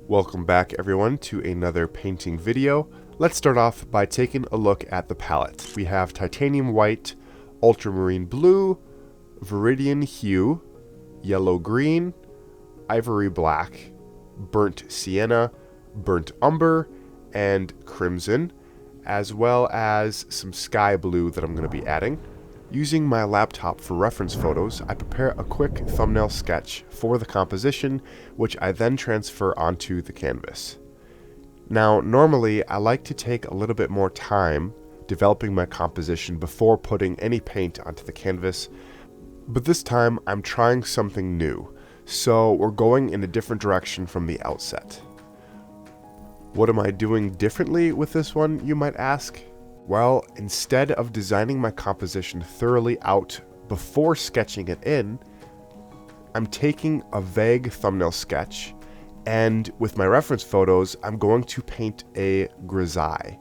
Welcome back everyone to another painting video. Let's start off by taking a look at the palette. We have titanium white, ultramarine blue, viridian hue, yellow green, ivory black, burnt sienna, burnt umber, and crimson, as well as some sky blue that I'm going to be adding. Using my laptop for reference photos, I prepare a quick thumbnail sketch for the composition, which I then transfer onto the canvas. Now, normally I like to take a little bit more time developing my composition before putting any paint onto the canvas, but this time I'm trying something new, so we're going in a different direction from the outset. What am I doing differently with this one, you might ask? Well, instead of designing my composition thoroughly out before sketching it in, I'm taking a vague thumbnail sketch, and with my reference photos, I'm going to paint a grisaille,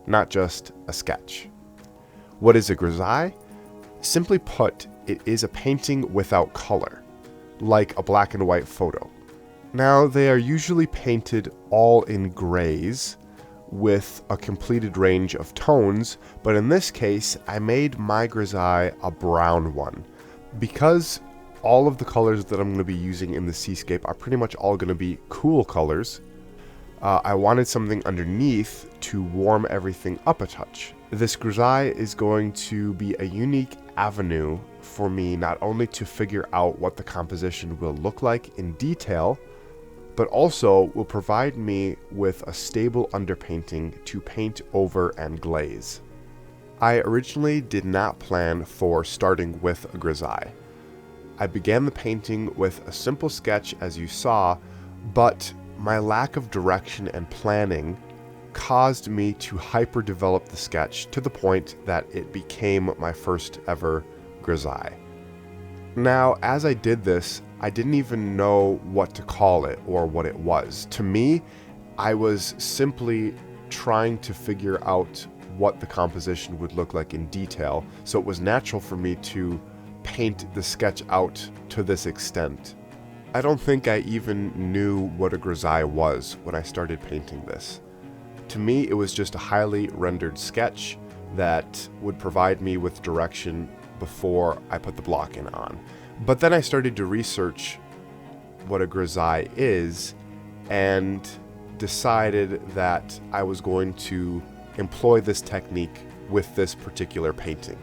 not just a sketch. What is a grisaille? Simply put, it is a painting without color, like a black and white photo. Now, they are usually painted all in grays, with a completed range of tones, but in this case I made my grisaille a brown one. Because all of the colors that I'm going to be using in the Seascape are pretty much all going to be cool colors, I wanted something underneath to warm everything up a touch. This grisaille is going to be a unique avenue for me not only to figure out what the composition will look like in detail, but also will provide me with a stable underpainting to paint over and glaze. I originally did not plan for starting with a grisaille. I began the painting with a simple sketch as you saw, but my lack of direction and planning caused me to hyper-develop the sketch to the point that it became my first ever grisaille. Now, as I did this, I didn't even know what to call it or what it was. To me, I was simply trying to figure out what the composition would look like in detail, so it was natural for me to paint the sketch out to this extent. I don't think I even knew what a grisaille was when I started painting this. To me, it was just a highly rendered sketch that would provide me with direction before I put the blocking on. But then I started to research what a grisaille is and decided that I was going to employ this technique with this particular painting.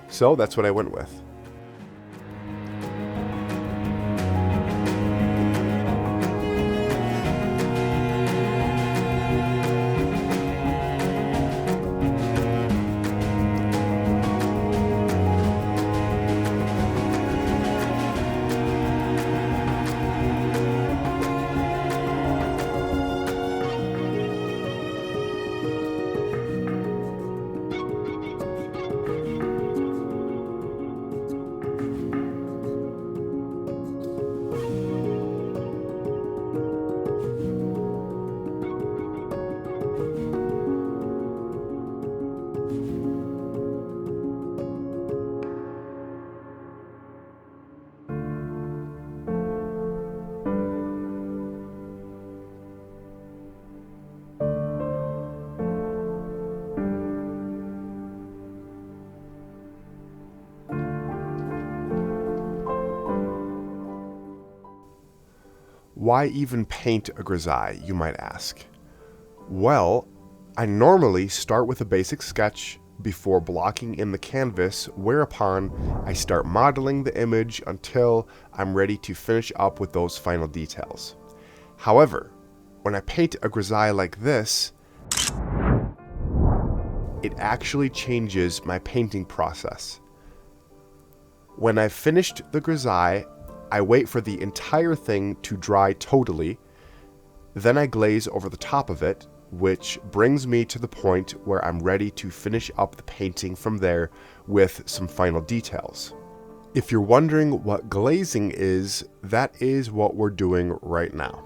So that's what I went with. Why even paint a grisaille, you might ask? Well, I normally start with a basic sketch before blocking in the canvas, whereupon I start modeling the image until I'm ready to finish up with those final details. However, when I paint a grisaille like this, it actually changes my painting process. When I've finished the grisaille, I wait for the entire thing to dry totally, then I glaze over the top of it, which brings me to the point where I'm ready to finish up the painting from there with some final details. If you're wondering what glazing is, that is what we're doing right now.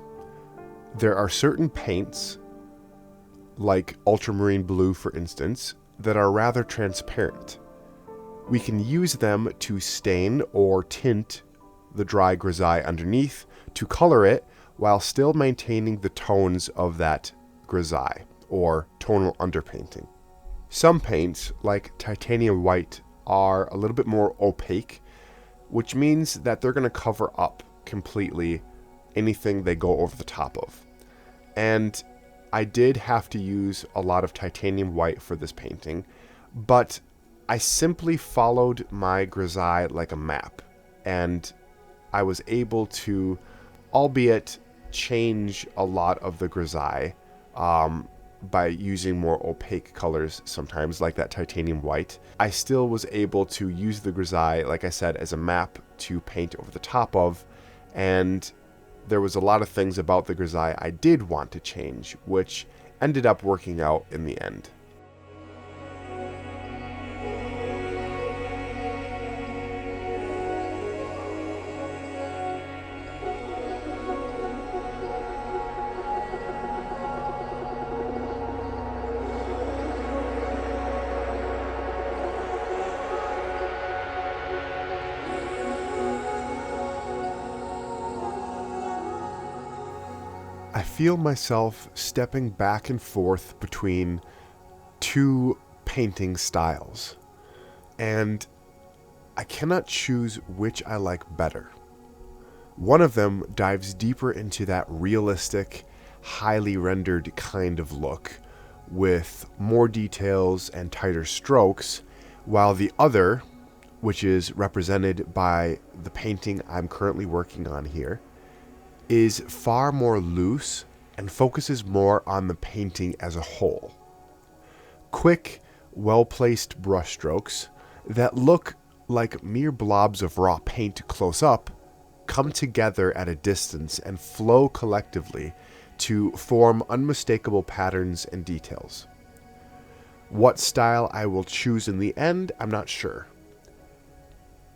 There are certain paints, like ultramarine blue for instance, that are rather transparent. We can use them to stain or tint the dry grisaille underneath to color it while still maintaining the tones of that grisaille, or tonal underpainting. Some paints, like titanium white, are a little bit more opaque, which means that they're going to cover up completely anything they go over the top of. And I did have to use a lot of titanium white for this painting, but I simply followed my grisaille like a map, and I was able to, albeit change a lot of the grisaille by using more opaque colors sometimes, like that titanium white. I still was able to use the grisaille, like I said, as a map to paint over the top of, and there was a lot of things about the grisaille I did want to change, which ended up working out in the end. I feel myself stepping back and forth between two painting styles, and I cannot choose which I like better. One of them dives deeper into that realistic, highly rendered kind of look, with more details and tighter strokes, while the other, which is represented by the painting I'm currently working on here, is far more loose and focuses more on the painting as a whole. Quick, well-placed brushstrokes that look like mere blobs of raw paint close up come together at a distance and flow collectively to form unmistakable patterns and details. What style I will choose in the end, I'm not sure.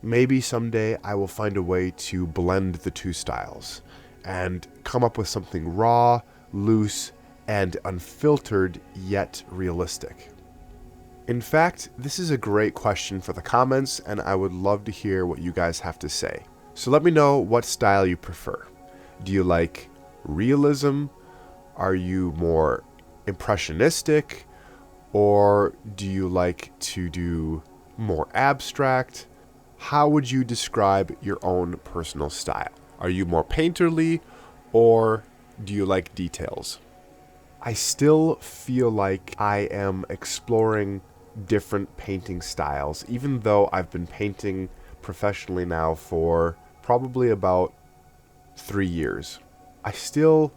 Maybe someday I will find a way to blend the two styles and come up with something raw, loose, and unfiltered, yet realistic. In fact, this is a great question for the comments, and I would love to hear what you guys have to say. So let me know what style you prefer. Do you like realism? Are you more impressionistic? Or do you like to do more abstract? How would you describe your own personal style? Are you more painterly, or do you like details? I still feel like I am exploring different painting styles, even though I've been painting professionally now for probably about 3 years. I still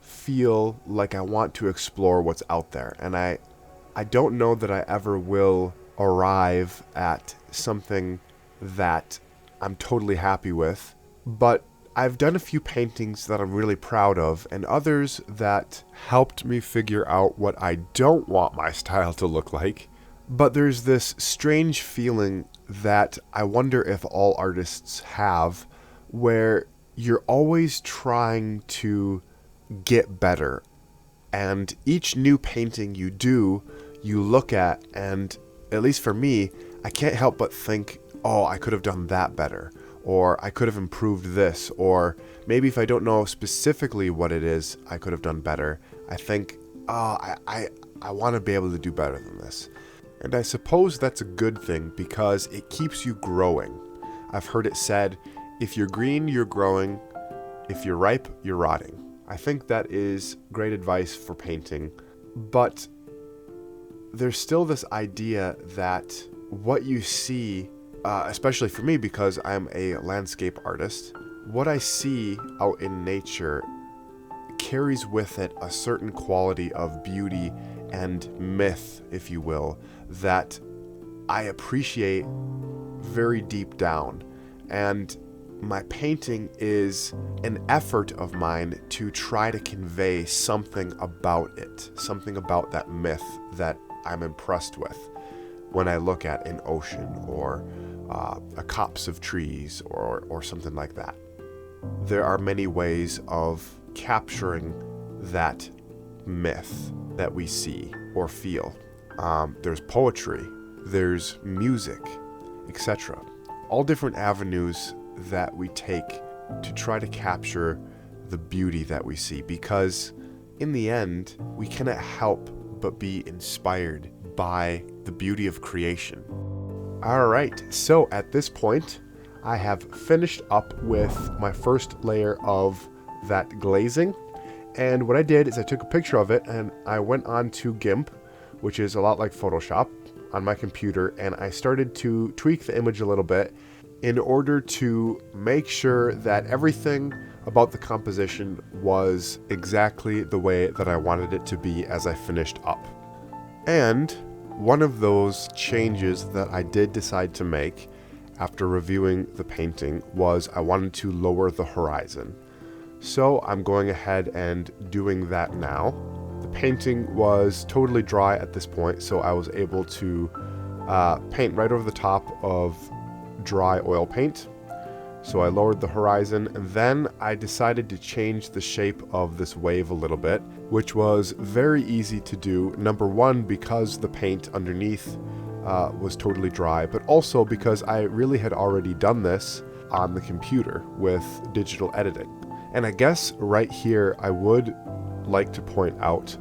feel like I want to explore what's out there, and I don't know that I ever will arrive at something that I'm totally happy with, but I've done a few paintings that I'm really proud of, and others that helped me figure out what I don't want my style to look like. But there's this strange feeling that I wonder if all artists have, where you're always trying to get better. And each new painting you do, you look at, and at least for me, I can't help but think, oh, I could have done that better. Or I could have improved this, or maybe if I don't know specifically what it is I could have done better, I think, I want to be able to do better than this. And I suppose that's a good thing because it keeps you growing. I've heard it said, if you're green, you're growing. If you're ripe, you're rotting. I think that is great advice for painting, but there's still this idea that what you see, especially for me because I'm a landscape artist, what I see out in nature carries with it a certain quality of beauty and myth, if you will, that I appreciate very deep down. And my painting is an effort of mine to try to convey something about it, something about that myth that I'm impressed with when I look at an ocean or a copse of trees or something like that. There are many ways of capturing that myth that we see or feel. There's poetry, there's music, etc. All different avenues that we take to try to capture the beauty that we see, because in the end, we cannot help but be inspired by the beauty of creation. Alright, so at this point, I have finished up with my first layer of that glazing, and what I did is I took a picture of it and I went on to GIMP, which is a lot like Photoshop, on my computer, and I started to tweak the image a little bit in order to make sure that everything about the composition was exactly the way that I wanted it to be as I finished up. And one of those changes that I did decide to make after reviewing the painting was I wanted to lower the horizon. So I'm going ahead and doing that now. The painting was totally dry at this point, so I was able to paint right over the top of dry oil paint. So I lowered the horizon, and then I decided to change the shape of this wave a little bit, which was very easy to do. Number one, because the paint underneath was totally dry, but also because I really had already done this on the computer with digital editing. And I guess right here I would like to point out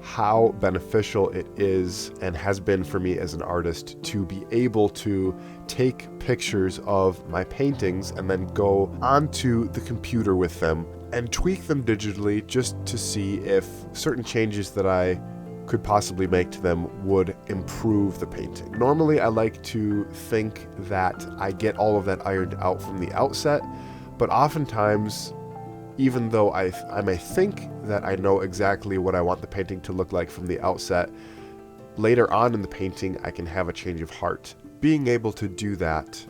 how beneficial it is and has been for me as an artist to be able to take pictures of my paintings and then go onto the computer with them and tweak them digitally just to see if certain changes that I could possibly make to them would improve the painting. Normally I like to think that I get all of that ironed out from the outset, but oftentimes, even though I may think that I know exactly what I want the painting to look like from the outset, later on in the painting I can have a change of heart. Being able to do that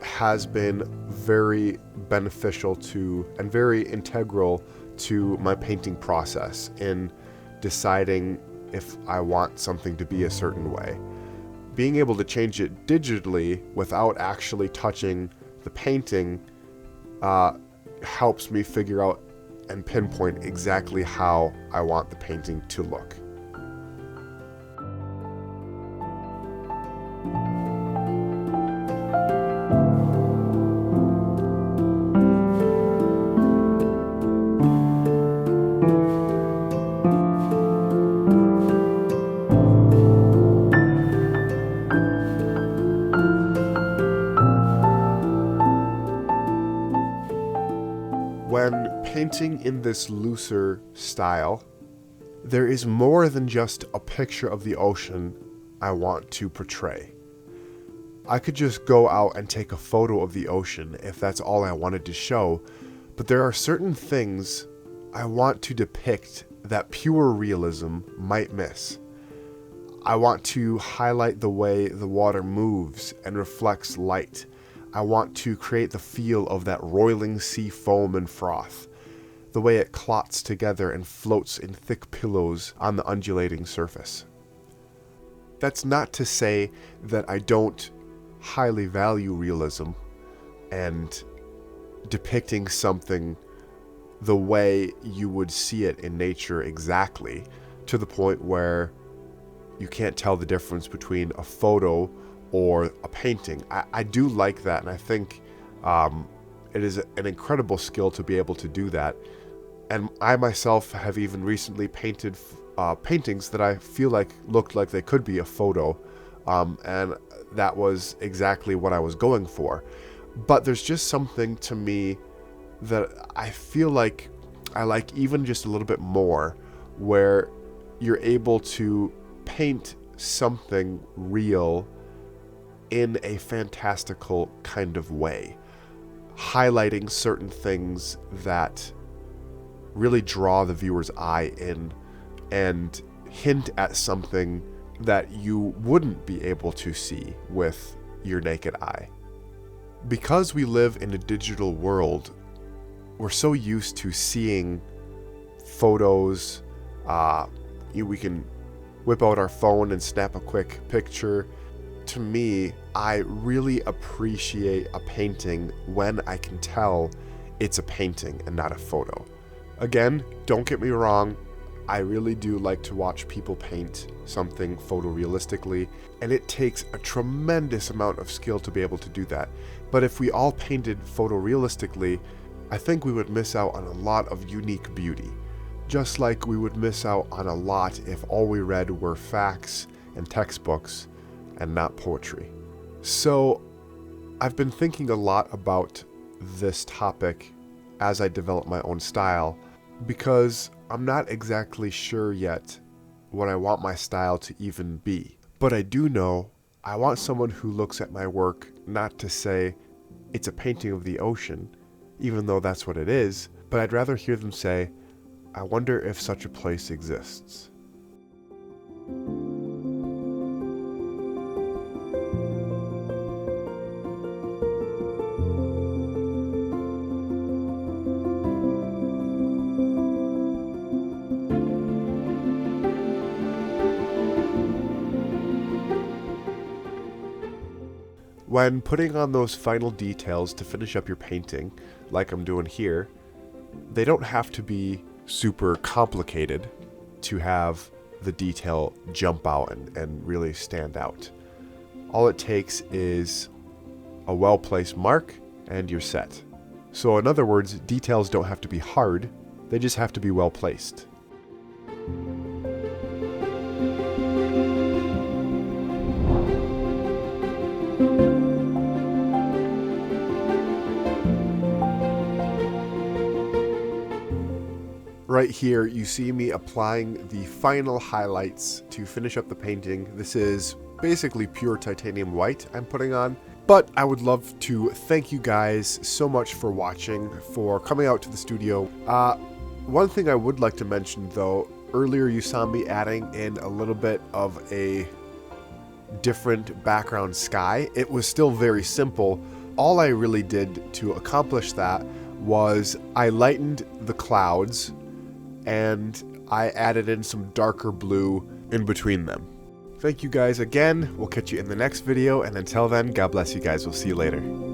has been very beneficial to and very integral to my painting process in deciding if I want something to be a certain way. Being able to change it digitally without actually touching the painting helps me figure out and pinpoint exactly how I want the painting to look. When painting in this looser style, there is more than just a picture of the ocean I want to portray. I could just go out and take a photo of the ocean if that's all I wanted to show, but there are certain things I want to depict that pure realism might miss. I want to highlight the way the water moves and reflects light. I want to create the feel of that roiling sea foam and froth, the way it clots together and floats in thick pillows on the undulating surface. That's not to say that I don't highly value realism and depicting something the way you would see it in nature exactly, to the point where you can't tell the difference between a photo or a painting. I do like that, and I think it is an incredible skill to be able to do that. And I myself have even recently painted paintings that I feel like looked like they could be a photo, and that was exactly what I was going for. But there's just something to me that I feel like I like even just a little bit more, where you're able to paint something real in a fantastical kind of way, highlighting certain things that really draw the viewer's eye in and hint at something that you wouldn't be able to see with your naked eye. Because we live in a digital world, we're so used to seeing photos. We can whip out our phone and snap a quick picture. To me, I really appreciate a painting when I can tell it's a painting and not a photo. Again, don't get me wrong, I really do like to watch people paint something photorealistically, and it takes a tremendous amount of skill to be able to do that. But if we all painted photorealistically, I think we would miss out on a lot of unique beauty, just like we would miss out on a lot if all we read were facts and textbooks and not poetry. So I've been thinking a lot about this topic as I develop my own style, because I'm not exactly sure yet what I want my style to even be. But I do know I want someone who looks at my work not to say it's a painting of the ocean, even though that's what it is, but I'd rather hear them say, I wonder if such a place exists. When putting on those final details to finish up your painting, like I'm doing here, they don't have to be super complicated to have the detail jump out and really stand out. All it takes is a well-placed mark and you're set. So in other words, details don't have to be hard, they just have to be well-placed. Right here, you see me applying the final highlights to finish up the painting. This is basically pure titanium white I'm putting on, but I would love to thank you guys so much for watching, for coming out to the studio. One thing I would like to mention though, earlier you saw me adding in a little bit of a different background sky. It was still very simple. All I really did to accomplish that was I lightened the clouds and I added in some darker blue in between them. Thank you guys again. We'll catch you in the next video, and until then, God bless you guys. We'll see you later.